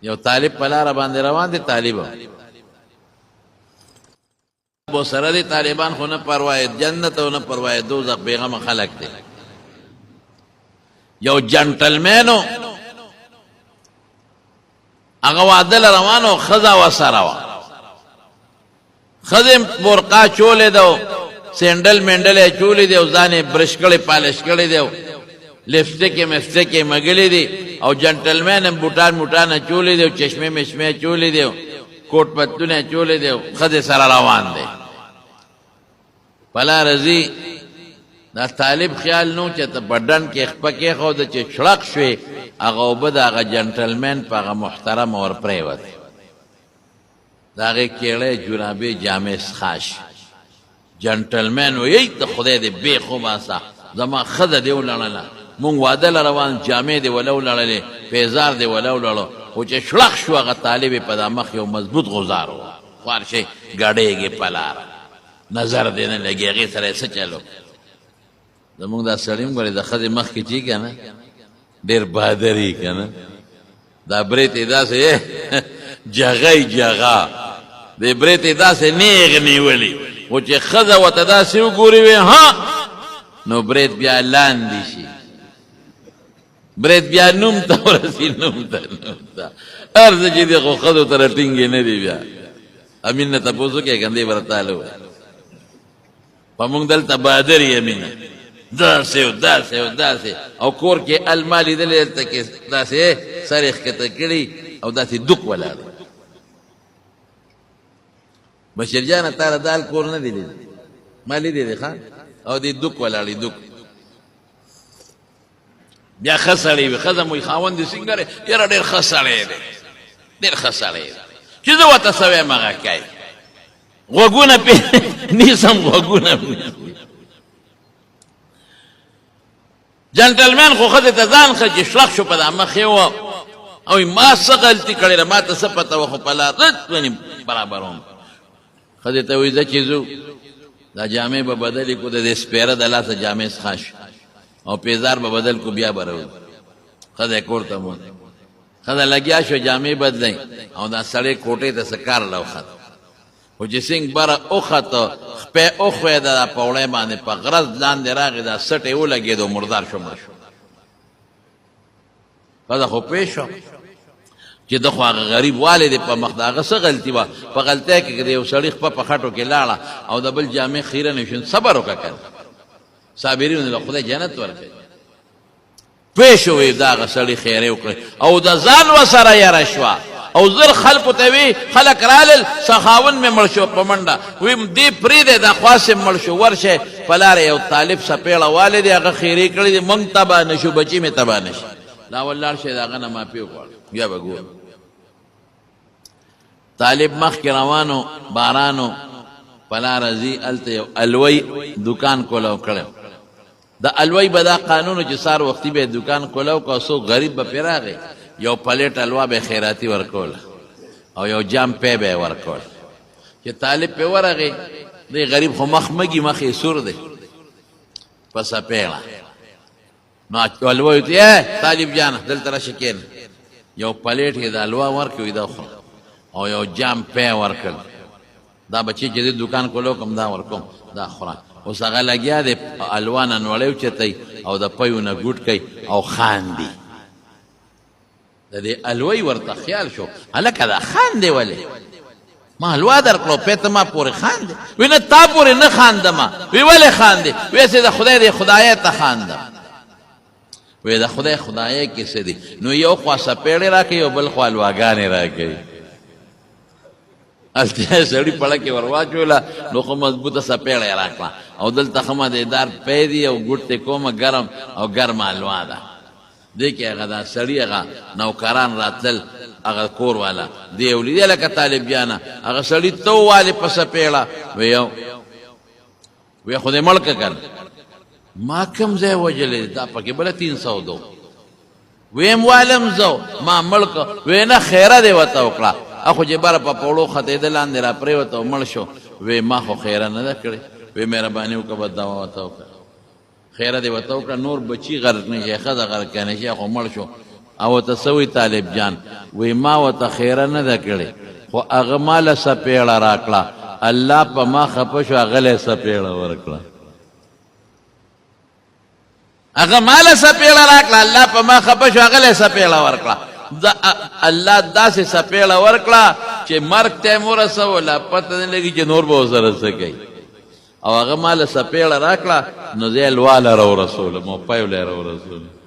یو طالب په لاره باندې روان دی، طالب بو سره دی، طالبان خو نه پروا جنت او نه پروا دوزخ، بیغمه خلق دی. یو جنټلمینو هغه واده له روانو، ښځه ورسره وه، ښځې برقع چولې ده او سینډل منډل یې چولې دي او ځان یې برش کړی پالش کړی دی او لپسټک یې مفسټک یې مږلې دي او جنټلمین هم بوټان موټان یې چولې دي او چشمې مشمې یې چولې دي او کوټ پتلون یې چولې دي او ښځې سره روان دی. په لاره ځي، دا طالب خیال نو چې ته په ډنډ کې خپه کېښوده چې چړق شوې، هغه اوبه د هغه جنټلمین په هغه محترم ور پرېوت، د هغې کېړی جرابې جامې څښاش. جنټلمین ویي د خدای دې بې خوباسه، زما ښځه دې ولړله، مونږ واده له روان، جامې دې وله ولړلې، پیزار دې وله ولړو، خو چې شړق شو هغه طالب یې په دا مخ یو مضبوط غزار و، خوار شي ګډېږي په لاره، نظر دې نه لګي، هغې سره یې څه چلو. زمونږ دا سړی هم ګورې د ښځې مخ کې چې که نه ډېر بهادر یي که نه، دا برېت یې داسې جغی جغا، دې برېت یې داسې نیغ نیولي، خو چې ښځه ورته داسې وګوري وي ها نو برېت بیا لاندې شي، برېت بیا نوم ته ورسي، نوم ته هر څه چې دي خو ښځو ته راټینګې نه دي. بیا امین نه تپوس وکړې کنده یې به راته ووایي په مونږ دلته بهادر یې مینه داسې او داسې او داسې، او کور کې الما لیدلې دلته کې داسې سر یې ښکته کړي او داسې دوک ولاړ. بشیر جانه تا دال کور نه دی لیدلی؟ ما لیدلی دی ښه، او دې دوک ولاړې دوک. بیا ښه سړی وي، ښځه مو خاوند دې څنګه دی؟ یاره ډېر ښه سړی دی، ډېر ښه سړی دی، چې زه ورته څه وایم هغه کوي، غوږونه پې نیسم، غوږونه جنټلمین خو ښځې ته ځان ښه چې شړق شو په دا مخ یې وه او ما څه غلطي کړې ده، ما ته څه پته وه، خو په لار ونې برابروم. ښځې ته وایي زه چې ځو دا جامې به بدلې کړو، د دې سپېره د لاسه جامې څخه شو او پیزار به بدل کړو، بیا به راوځو. ښځه کور ته مو ښځه لګیا شو جامې بدلئ او دا سړی کوټې ته څه کار له وخته، خو چې څنګه بره وخته خپې وښویېده دا په وړی باندې په غرض لاندې راغی، دا سټ یې ولګېد او مردار شو، مړ شو. ښځه خو پوه شوه چې ده خو هغه غریب والی دی په مخ، د هغه څه غلطي وه، په غلطۍ کې د یو سړي خپه په خټو کې لاړه او د بل جامې خیره نه شو، صبر وکړه که نه، صابرینو له خدای جنت ورکوي. پوه شوې د هغه سړي خیرې وکړې او د ځان ورسره یره شوه او زر خلکو ته وی، خلک رالل سخاون مې مړ شو په منډه، وی دې پرېږدی دا خواص مړ شو، ورشئ په لاره یو طالب څپېړه والی دی، هغه خیرې کړې دي، موږ تباه نه شو، بچي مې تباه نه شي، لا ولاړ شئ د هغه نه معافي وغواړئ، بیا به ګورو. طالب مخکې روانو، بارانو، په لاره ځي، هلته یو الوی دکان کولو کړی، د الوی به دا قانونو چې سار وختي به دکان کولو که څوک غریب به پرې راغی، یو پلیټ الوا به خیراتي ورکوله او یو جام پی به یې ورکول. چې طالب پې ورغی، دی غریب خو مخ مږي، مخ یې سور دی په څپېړه، نو الوی ته طالب جانه دلته راشه کښېنه، یو پلیټ یې د الوا ورکړ، دا خوره او یو جام پی ورکړ، دا بچی چې د دکان کولو کوم دا ورکوم، دا خوره. اوس هغه لګیا دی الوا نه نوړی اوچتوي او د پیو نه ګوټ کوي او خاندي. د دې الوی ورته خیال شو، هلکه دا خاندې ولې، ما حلوا درکړو پې ته ما پورې خاندې، وی نه تا پورې نه خاندمه، وی ولې خاندې، ویسې د خدای دې خدایه ته خاندم، وی د خدای خدایه کې څه دي، نو یو خوا څپېړې را کوي او بل خوا الواګانې را کوي. هلته یې سړي پړه کې ور واچوله، نو خو مضبوطه څپېړه یې را کړه او دلته ښه مزېدار پی دي او ګوټ ته کومه ګرم او ګرمه الوا ده. دی کې هغه دا سړي هغه نوکران راتلل، هغه کور والا دی یې ولیدی لکه طالب جانه، هغه سړي ته ووالې په څپېړه، وی خو دې مړ که که نه، ما کوم ځای وجلی دا پکې بله 300 دو، ویم والم زه ما مړ که، وی نه خیره دې ورته وکړه، اخو چې بره په پوړو ختېده لاندې را پرېوته او مړ شو، وی ما خو خیره نه ده کړې، وی مهرباني وکړه بد دوا ورته وکړه، خیره دې ورته وکړه، نور بچي غرق نه شي، ښځه غرق نه شي، خو مړ شو. او تسوي طالب جان وی ما وته خیره نه ده کړې خو هغه ماله سپېړه راکړه الله په ما خفه شو هغه له سپېړه ورکړه هغه ماله سپېړه راکړه الله په ما خفه شو هغه له سپېړه ورکړه الله داسې سپېړه ورکړه چې مرګ ته یې ورسوله پته نه لګي چې نور به ورسره څه کوي او هغه ماله سپېړه راکړه نو زه یې لواله راورسولم او پیوله یې راورسولم